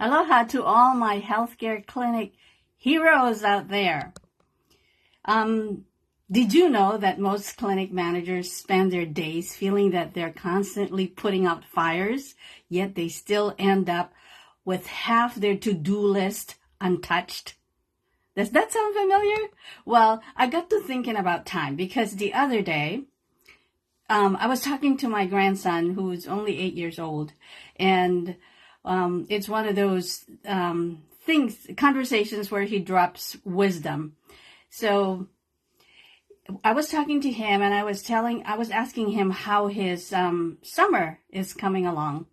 Aloha to all my healthcare clinic heroes out there. Did you know that most clinic managers spend their days feeling that they're constantly putting out fires, yet they still end up with half their to-do list untouched? Does that sound familiar? Well, I got to thinking about time because the other day, I was talking to my grandson who's only 8 years old, and it's one of those conversations where he drops wisdom. So I was talking to him and I was asking him how his summer is coming along,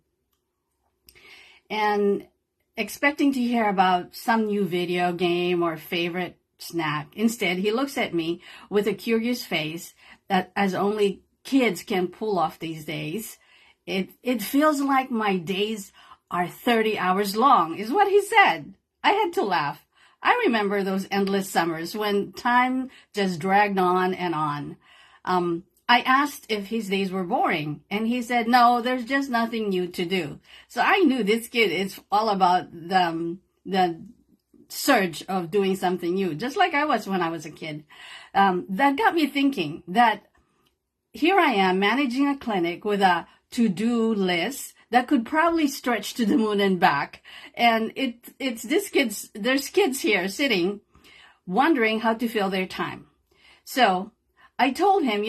and expecting to hear about some new video game or favorite snack. Instead, he looks at me with a curious face that as only kids can pull off these days. It feels like my days are 30 hours long, is what he said. I had to laugh. I remember those endless summers when time just dragged on and on. I asked if his days were boring, and he said, no, there's just nothing new to do. So I knew this kid is all about the surge of doing something new, just like I was when I was a kid. That got me thinking that here I am managing a clinic with a to-do list that could probably stretch to the moon and back. And there's kids here sitting, wondering how to fill their time. So I told him,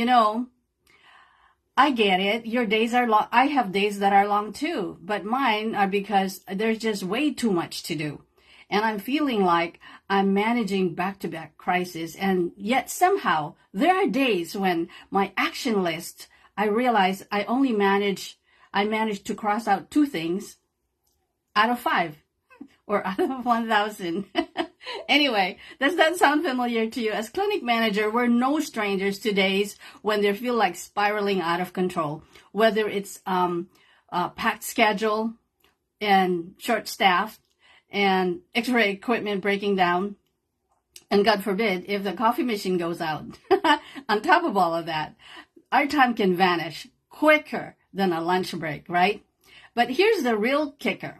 I get it. Your days are long. I have days that are long too, but mine are because there's just way too much to do. And I'm feeling like I'm managing back-to-back crises. And yet somehow there are days when my action list, I realize I managed to cross out 2 things out of 5 or out of 1,000. Anyway, does that sound familiar to you? As clinic manager, we're no strangers to days when they feel like spiraling out of control, whether it's packed schedule and short staff and x-ray equipment breaking down, and God forbid if the coffee machine goes out. On top of all of that, our time can vanish quicker than a lunch break, right? But here's the real kicker.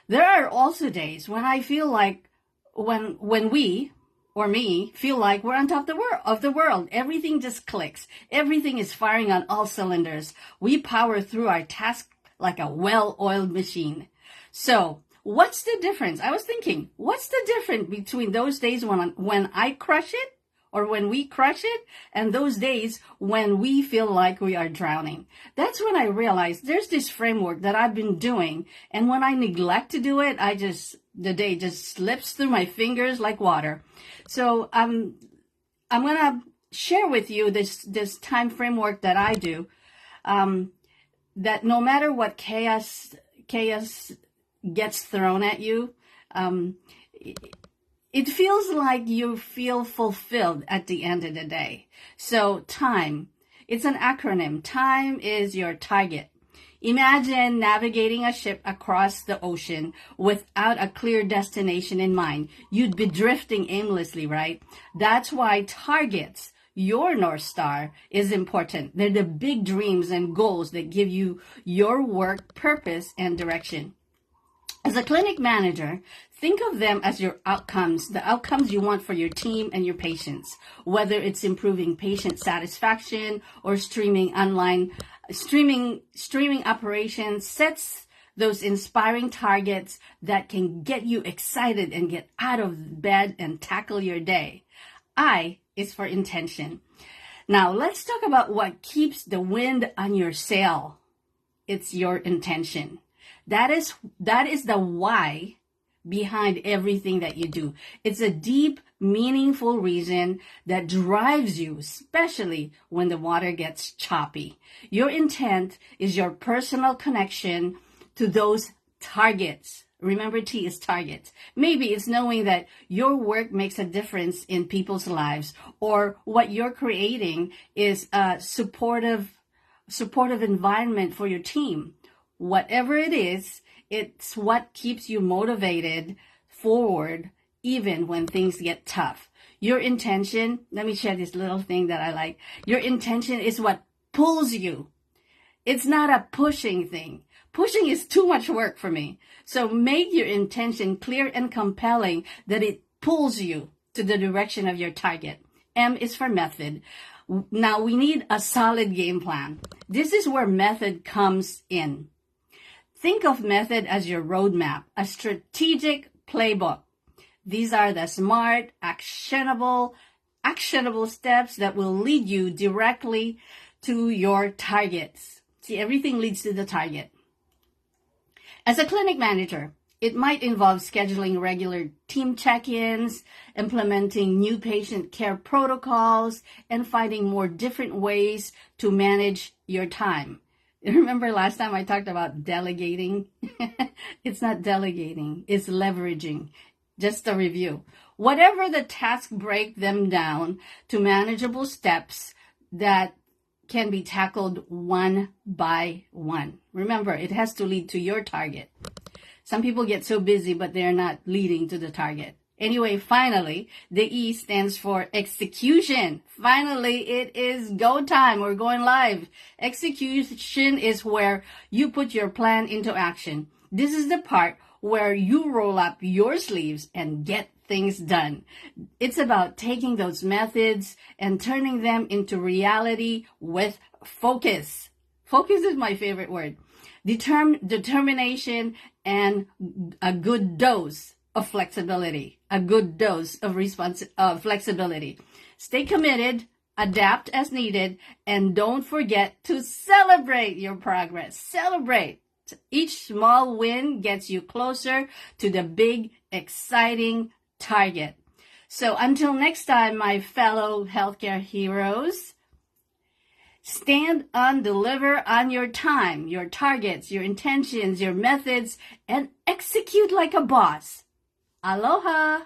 There are also days when I feel like when we or me feel like we're on top of the world. Everything just clicks. Everything is firing on all cylinders. We power through our task like a well-oiled machine. So what's the difference? I was thinking, what's the difference between those days when I crush it, or when we crush it, and those days when we feel like we are drowning? That's when I realized there's this framework that I've been doing, and when I neglect to do it, the day just slips through my fingers like water. So I'm gonna share with you this time framework that I do, that no matter what chaos gets thrown at you, it feels like you feel fulfilled at the end of the day. So time, it's an acronym. Time is your target. Imagine navigating a ship across the ocean without a clear destination in mind. You'd be drifting aimlessly, right? That's why targets, your North Star, is important. They're the big dreams and goals that give you your work purpose and direction. As a clinic manager, think of them as your outcomes, the outcomes you want for your team and your patients, whether it's improving patient satisfaction or streaming operations. Sets those inspiring targets that can get you excited and get out of bed and tackle your day. I is for intention. Now let's talk about what keeps the wind on your sail. It's your intention. That is the why behind everything that you do. It's a deep, meaningful reason that drives you, especially when the water gets choppy. Your intent is your personal connection to those targets. Remember, T is targets. Maybe it's knowing that your work makes a difference in people's lives, or what you're creating is a supportive environment for your team. Whatever it is, it's what keeps you motivated forward even when things get tough. Your intention, let me share this little thing that I like. Your intention is what pulls you. It's not a pushing thing. Pushing is too much work for me. So make your intention clear and compelling that it pulls you to the direction of your target. M is for method. Now we need a solid game plan. This is where method comes in. Think of method as your roadmap, a strategic playbook. These are the smart, actionable steps that will lead you directly to your targets. See, everything leads to the target. As a clinic manager, it might involve scheduling regular team check-ins, implementing new patient care protocols, and finding more different ways to manage your time. Remember last time I talked about delegating? It's not delegating, it's leveraging. Just a review. Whatever the task, break them down to manageable steps that can be tackled one by one. Remember, it has to lead to your target. Some people get so busy, but they're not leading to the target. Anyway, finally, the E stands for execution. Finally, it is go time. We're going live. Execution is where you put your plan into action. This is the part where you roll up your sleeves and get things done. It's about taking those methods and turning them into reality with focus. Focus is my favorite word. Determination and a good dose of flexibility. A good dose of flexibility. Stay committed, adapt as needed, and don't forget to celebrate your progress. Celebrate. Each small win gets you closer to the big, exciting target. So until next time, my fellow healthcare heroes, stand on, deliver on your time, your targets, your intentions, your methods, and execute like a boss. Aloha!